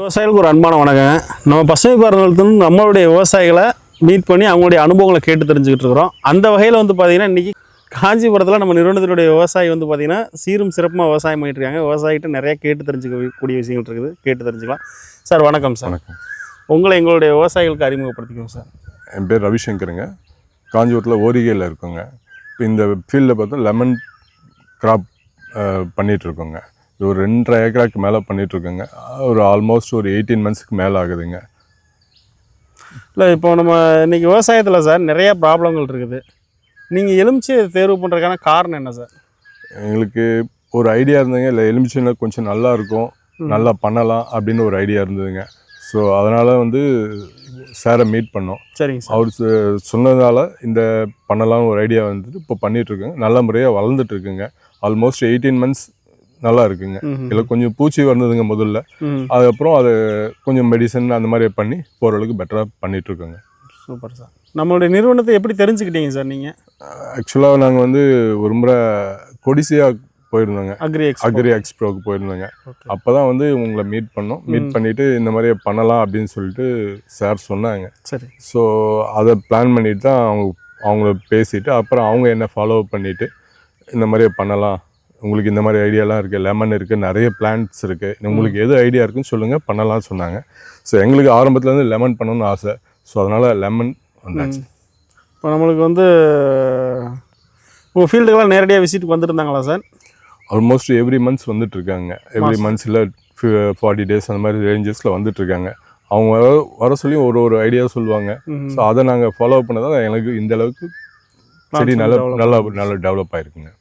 விவசாயிகளுக்கு ஒரு அன்பான வணக்கங்க. நம்ம பசுமை பாரதத்தின் நம்மளுடைய விவசாயிகளை மீட் பண்ணி அவங்களுடைய அனுபவங்களை கேட்டு தெரிஞ்சுக்கிட்டு இருக்கிறோம். அந்த வகையில் வந்து பார்த்திங்கன்னா இன்றைக்கி காஞ்சிபுரத்தில் நம்ம நிறுவனத்தினுடைய விவசாயி வந்து பார்த்திங்கன்னா சீரும் சிறப்புமாக விவசாயம் பண்ணிட்டு இருக்காங்க. விவசாயிகிட்ட நிறைய கேட்டு தெரிஞ்சுக்கக்கூடிய விஷயங்கள் இருக்குது, கேட்டு தெரிஞ்சுக்கலாம். சார் வணக்கம். சார் வணக்கம். உங்களை எங்களுடைய விவசாயிகளுக்கு அறிமுகப்படுத்திக்கோங்க சார். என் பேர் ரவிசங்கருங்க. காஞ்சிபுரத்தில் ஓரிகையில் இருக்குங்க. இப்போ இந்த ஃபீல்டில் பார்த்தா லெமன் கிராப் பண்ணிகிட்ருக்கோங்க. இது ஒரு 2.5 ஏக்கராக்கு மேலே பண்ணிகிட்ருக்கோங்க. ஒரு ஆல்மோஸ்ட் ஒரு 18 மந்த்ஸ்க்கு மேலே ஆகுதுங்க. இல்லை, இப்போ நம்ம இன்றைக்கி விவசாயத்தில் சார் நிறையா ப்ராப்ளங்கள் இருக்குது. நீங்கள் எலுமிச்சை தேர்வு பண்ணுறதுக்கான காரணம் என்ன சார்? எங்களுக்கு ஒரு ஐடியா இருந்ததுங்க, இல்லை எலுமிச்சைனா கொஞ்சம் நல்லா இருக்கும், நல்லா பண்ணலாம் அப்படின்னு ஒரு ஐடியா இருந்ததுங்க. ஸோ அதனால் வந்து சாரை மீட் பண்ணோம். சரிங்க சார். அவர் சொன்னதால் இந்த பண்ணலாம்னு ஒரு ஐடியா வந்துட்டு இப்போ பண்ணிகிட்ருக்குங்க. நல்ல முறையாக வளர்ந்துட்டுருக்குங்க. ஆல்மோஸ்ட் 18 மந்த்ஸ் நல்லா இருக்குங்க. இதில் கொஞ்சம் பூச்சி வந்ததுங்க முதல்ல. அதுக்கப்புறம் அது கொஞ்சம் மெடிசன் அந்த மாதிரி பண்ணி ஓரளவுக்கு பெட்டராக பண்ணிகிட்ருக்கோங்க. Super sir. நம்மளுடைய நிறுவனத்தை எப்படி தெரிஞ்சுக்கிட்டீங்க சார் நீங்கள்? ஆக்சுவலாக நாங்கள் வந்து ஒரு முறை கொடிசியா போயிருந்தோங்க, அக்ரி எக்ஸ்ப்ரோக்கு போயிருந்தோங்க. அப்போ தான் வந்து உங்களை மீட் பண்ணோம். மீட் பண்ணிவிட்டு இந்த மாதிரி பண்ணலாம் அப்படின்னு சொல்லிட்டு சார் சொன்னாங்க. சரி. ஸோ அதை பிளான் பண்ணிட்டு தான் அவங்கள பேசிவிட்டு அப்புறம் அவங்க என்ன ஃபாலோ பண்ணிவிட்டு இந்த மாதிரி பண்ணலாம், உங்களுக்கு இந்த மாதிரி ஐடியாலாம் இருக்குது, லெமன் இருக்குது, நிறைய பிளான்ட்ஸ் இருக்குது, உங்களுக்கு எது ஐடியா இருக்குன்னு சொல்லுங்கள், பண்ணலாம்னு சொன்னாங்க. ஸோ எங்களுக்கு ஆரம்பத்துலேருந்து லெமன் பண்ணணும்னு ஆசை. ஸோ அதனால் லெமன் வந்தாச்சு. இப்போ நம்மளுக்கு வந்து உங்கள் ஃபீல்டுக்கெல்லாம் நேரடியாக விசிட்டுக்கு வந்துருந்தாங்களா சார்? ஆல்மோஸ்ட் எவ்ரி மந்த்ஸ் வந்துட்டுருக்காங்க. எவ்ரி மந்த்ஸில் 40 டேஸ் அந்த மாதிரி ரேஞ்சஸில் வந்துட்டுருக்காங்க. அவங்க வர சொல்லி ஒரு ஐடியா சொல்லுவாங்க. ஸோ அதை நாங்கள் ஃபாலோ பண்ணதான் எனக்கு இந்த அளவுக்கு செடி நல்லா டெவலப் ஆகிருக்குங்க.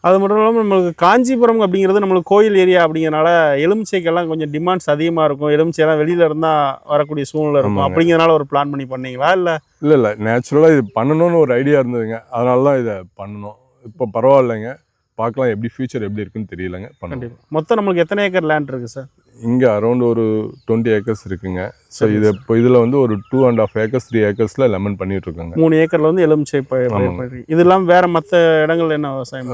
அது மட்டும் இல்லாமல் நம்மளுக்கு காஞ்சிபுரம் அப்படிங்கிறது நம்மளுக்கு கோயில் ஏரியா அப்படிங்கிறனால எலுமிச்சைக்கெல்லாம் கொஞ்சம் டிமாண்ட்ஸ் அதிகமாக இருக்கும். எலுமிச்சையெல்லாம் வெளியில் இருந்தால் வரக்கூடிய சூழ்நிலை இருக்கும். அப்படிங்கிறனால ஒரு பிளான் பண்ணி பண்ணீங்களா? இல்லை நேச்சுரலாக இது பண்ணணும்னு ஒரு ஐடியா இருந்ததுங்க. அதனால தான் இதை பண்ணணும். இப்போ பரவாயில்லைங்க, பார்க்கலாம் எப்படி ஃபியூச்சர் எப்படி இருக்குன்னு தெரியலங்க. கண்டிப்பாக. மொத்தம் நம்மளுக்கு எத்தனை ஏக்கர் லேண்ட் இருக்குது சார்? இங்கே அரௌண்ட் ஒரு 20 ஏக்கர்ஸ் இருக்குங்க. ஸோ இது இப்போ இதில் வந்து ஒரு 2.5 ஏக்கர்ஸ் 3 ஏக்கர்ஸில் லெமன் பண்ணிகிட்ருக்காங்க. 3 ஏக்கரில் வந்து எலுமிச்சை இது இல்லாமல் வேறு மற்ற இடங்கள் என்ன விவசாயம்?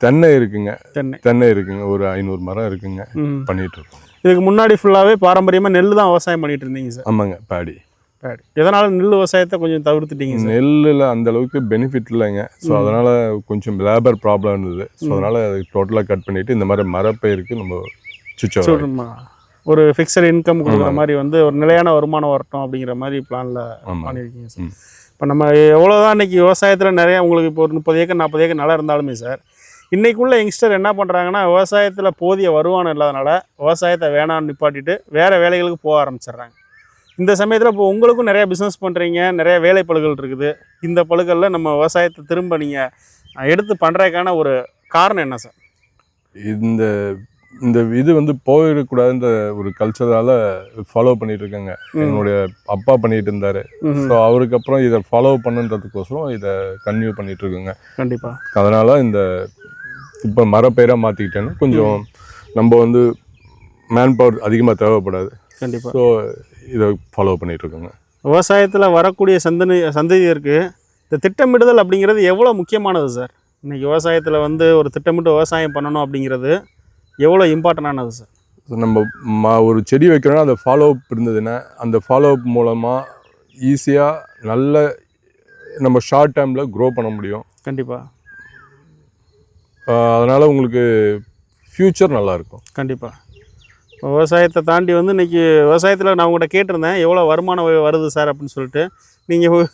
தென்னை இருக்குங்க. தென்னை இருக்குங்க, ஒரு 500 மரம் இருக்குங்க, பண்ணிகிட்ருக்கோம். இதுக்கு முன்னாடி ஃபுல்லாகவே பாரம்பரியமாக நெல் தான் விவசாயம் பண்ணிகிட்டு இருந்தீங்க சார்? ஆமாங்க, பேடி. எதனால் நெல் விவசாயத்தை கொஞ்சம் தவிர்த்துட்டீங்க? நெல்லில் அந்த அளவுக்கு பெனிஃபிட் இல்லைங்க. ஸோ அதனால் கொஞ்சம் லேபர் ப்ராப்ளம் இருந்தது. ஸோ அதனால் டோட்டலாக கட் பண்ணிவிட்டு இந்த மாதிரி மரப்பயிருக்கு நம்ம ஒரு ஃபிக்ஸட் இன்கம் கொடுக்குற மாதிரி வந்து ஒரு நிலையான வருமானம் வரட்டும் அப்படிங்கிற மாதிரி பிளானில் பண்ணியிருக்கீங்க சார். இப்போ நம்ம எவ்வளோதான் இன்றைக்கி விவசாயத்தில் நிறையா உங்களுக்கு இப்போ ஒரு 30 ஏக்கர் 40 ஏக்கர் நல்லா இருந்தாலுமே சார், இன்றைக்குள்ள யங்ஸ்டர் என்ன பண்ணுறாங்கன்னா விவசாயத்தில் போதிய வருமானம் இல்லாதனால விவசாயத்தை வேணான்னு நிப்பாட்டிட்டு வேறு வேலைகளுக்கு போக ஆரம்பிச்சிடுறாங்க. இந்த சமயத்தில் இப்போ உங்களுக்கும் நிறையா பிஸ்னஸ் பண்ணுறீங்க, நிறைய வேலை பளுக்கள் இருக்குது. இந்த பளுக்களில் நம்ம விவசாயத்தை திரும்ப நீங்கள் எடுத்து பண்ணுறதுக்கான ஒரு காரணம் என்ன சார்? இந்த இது வந்து போயிடக்கூடாதுன்ற ஒரு கல்ச்சரால் ஃபாலோ பண்ணிட்டு இருக்காங்க. என்னுடைய அப்பா பண்ணிட்டு இருந்தார். ஸோ அவருக்கு அப்புறம் இதை ஃபாலோ பண்ணுன்றதுக்கோசரம் இதை கன்டினியூ பண்ணிட்டு இருக்குங்க. கண்டிப்பாக. அதனால் இப்போ மரப்பயிராக மாற்றிக்கிட்டேன்னா கொஞ்சம் நம்ம வந்து மேன் பவர் அதிகமாக தேவைப்படாது. கண்டிப்பாக. ஸோ இதை ஃபாலோ பண்ணிகிட்ருக்கோங்க. விவசாயத்தில் வரக்கூடிய சந்ததியருக்கு இந்த திட்டமிடுதல் அப்படிங்கிறது எவ்வளோ முக்கியமானது சார்? இன்றைக்கி விவசாயத்தில் வந்து ஒரு திட்டமிட்டு விவசாயம் பண்ணணும் அப்படிங்கிறது எவ்வளோ இம்பார்ட்டண்டானது சார்? நம்ம ஒரு செடி வைக்கிறோன்னா அந்த ஃபாலோஅப் இருந்ததுன்னா அந்த ஃபாலோஅப் மூலமாக ஈஸியாக நல்ல நம்ம ஷார்ட் டைமில் க்ரோ பண்ண முடியும். கண்டிப்பாக. அதனால் உங்களுக்கு ஃப்யூச்சர் நல்லாயிருக்கும். கண்டிப்பாக. விவசாயத்தை தாண்டி வந்து இன்றைக்கி விவசாயத்தில் நான் உங்கள்கிட்ட கேட்டிருந்தேன் எவ்வளோ வருமானம் வருது சார் அப்படின்னு சொல்லிட்டு. நீங்கள்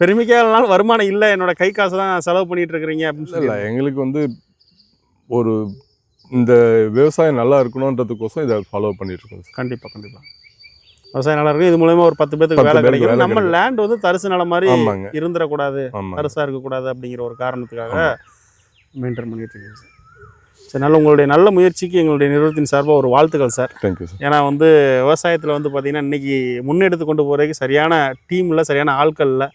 பெருமைக்கானாலும் வருமானம் இல்லை, என்னோடய கை காசு தான் செலவு பண்ணிகிட்ருக்கிறீங்க அப்படின்னு சொல்லி. இல்லை, எங்களுக்கு வந்து ஒரு இந்த விவசாயம் நல்லா இருக்கணுன்றதுக்கோசம் இதை ஃபாலோ பண்ணிகிட்ருக்கோம். கண்டிப்பாக. கண்டிப்பாக. விவசாயம் நல்லா இருக்கும். இது மூலமா ஒரு 10 பேருக்கு வேலை கிடைக்கும். நம்ம லேண்ட் வந்து தரிசு நிலம் மாதிரி இருந்துடக்கூடாது, தரிசாக இருக்கக்கூடாது அப்படிங்கிற ஒரு காரணத்துக்காக மெயின்டைன் பண்ணிட்டு இருக்கீங்க சார். சரி, உங்களுடைய நல்ல முயற்சிக்கு எங்களுடைய நிறுவனத்தின் சார்பாக ஒரு வாழ்த்துக்கள் சார். Thank you sir. ஏன்னா வந்து விவசாயத்தில் வந்து பார்த்திங்கன்னா இன்றைக்கி முன்னெடுத்து கொண்டு போகிறதுக்கு சரியான டீம் இல்லை, சரியான ஆட்கள் இல்லை.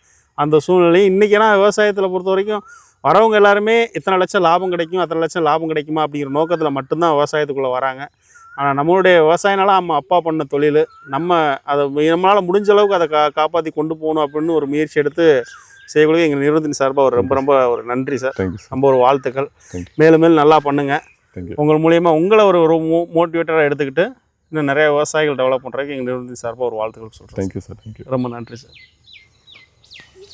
அந்த சூழ்நிலையும் இன்றைக்கி ஏன்னா விவசாயத்தில் பொறுத்த வரைக்கும் வரவங்க எல்லாருமே இத்தனை லட்சம் லாபம் கிடைக்கும், அத்தனை லட்சம் லாபம் கிடைக்குமா அப்படிங்கிற நோக்கத்தில் மட்டும்தான் விவசாயத்துக்குள்ளே வராங்க. ஆனால் நம்மளுடைய விவசாயனால நம்ம அப்பா பண்ண தொழில், அதை நம்மளால் முடிஞ்ச அளவுக்கு அதை காப்பாற்றி கொண்டு போகணும் அப்படின்னு ஒரு முயற்சி எடுத்து செய்யக்கூடிய எங்கள் நிறுவனத்தின் சார்பாக ரொம்ப ஒரு நன்றி சார். ரொம்ப ஒரு வாழ்த்துக்கள். மேலும் மேலும் நல்லா பண்ணுங்கள். உங்கள் மூலியமாக உங்களை ஒரு மோட்டிவேட்டராக எடுத்துக்கிட்டு இன்னும் நிறைய விவசாயிகள் டெவலப் பண்ணுறதுக்கு எங்கள் நிறுவனத்தின் சார்பாக ஒரு வாழ்த்துக்கள் சொல்கிறேன். Thank you sir, thank you. ரொம்ப நன்றி சார்.